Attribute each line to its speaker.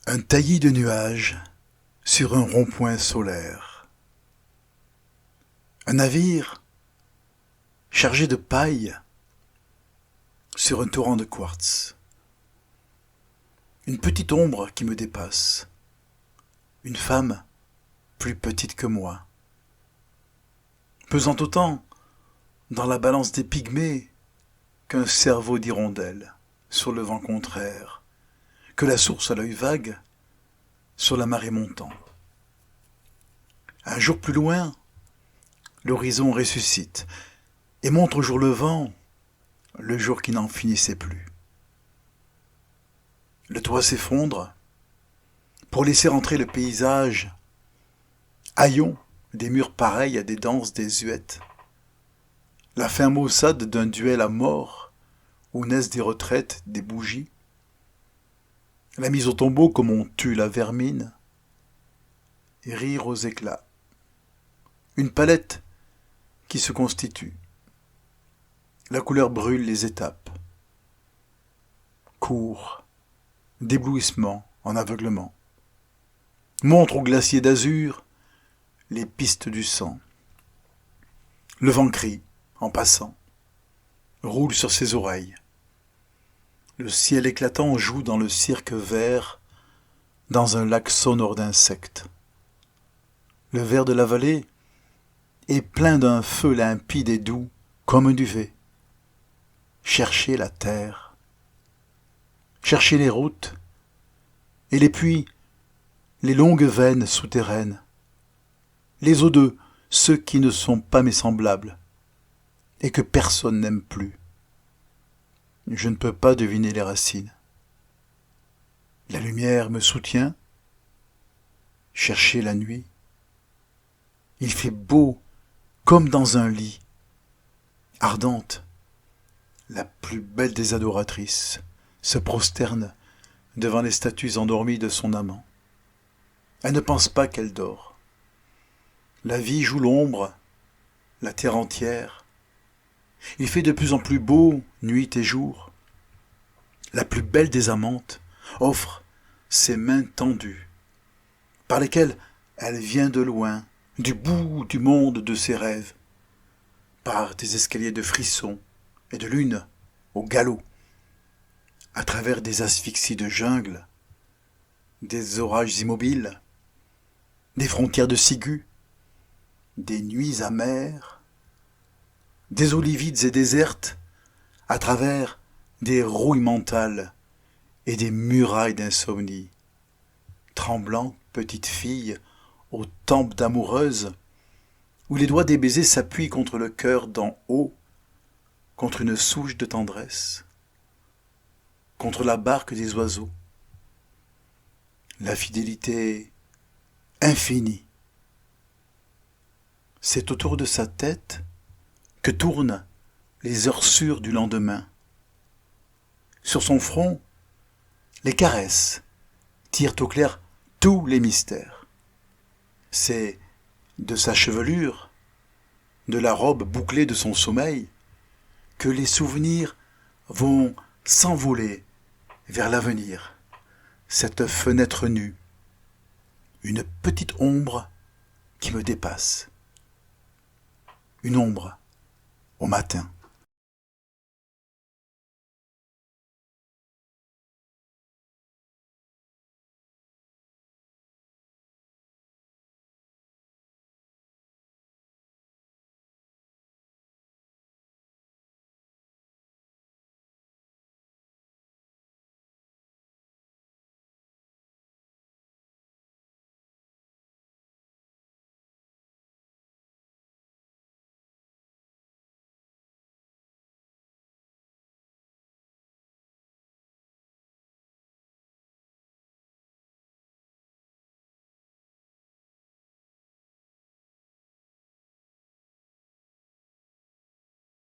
Speaker 1: Un taillis de nuages sur un rond-point solaire. Un navire chargé de paille sur un torrent de quartz. Une petite ombre qui me dépasse. Une femme plus petite que moi. Pesant autant dans la balance des pygmées qu'un cerveau d'hirondelle sur le vent contraire, que la source à l'œil vague sur la marée montante. Un jour plus loin, l'horizon ressuscite et montre au jour levant le jour qui n'en finissait plus. Le toit s'effondre pour laisser entrer le paysage, haillons des murs pareils à des danses désuètes, la fin maussade d'un duel à mort où naissent des retraites, des bougies, la mise au tombeau comme on tue la vermine, et rire aux éclats. Une palette qui se constitue. La couleur brûle les étapes. Court, d'éblouissement en aveuglement. Montre au glacier d'azur les pistes du sang. Le vent crie en passant, roule sur ses oreilles. Le ciel éclatant joue dans le cirque vert, dans un lac sonore d'insectes. Le vert de la vallée est plein d'un feu limpide et doux, comme un duvet. Cherchez la terre, cherchez les routes, et les puits, les longues veines souterraines, les eaux de ceux qui ne sont pas mes semblables, et que personne n'aime plus. Je ne peux pas deviner les racines. La lumière me soutient. Cherchez la nuit. Il fait beau comme dans un lit. Ardente, la plus belle des adoratrices se prosterne devant les statues endormies de son amant. Elle ne pense pas qu'elle dort. La vie joue l'ombre, la terre entière. Il fait de plus en plus beau, nuit et jour. La plus belle des amantes offre ses mains tendues, par lesquelles elle vient de loin, du bout du monde de ses rêves, par des escaliers de frissons et de lune au galop, à travers des asphyxies de jungle, des orages immobiles, des frontières de ciguë, des nuits amères, des eaux livides et désertes, à travers des rouilles mentales et des murailles d'insomnie. Tremblante petite fille aux tempes d'amoureuses, où les doigts des baisers s'appuient contre le cœur d'en haut, contre une souche de tendresse, contre la barque des oiseaux. La fidélité infinie. C'est autour de sa tête que tournent les heures sûres du lendemain. Sur son front, les caresses tirent au clair tous les mystères. C'est de sa chevelure, de la robe bouclée de son sommeil, que les souvenirs vont s'envoler vers l'avenir. Cette fenêtre nue, une petite ombre qui me dépasse. Une ombre au matin.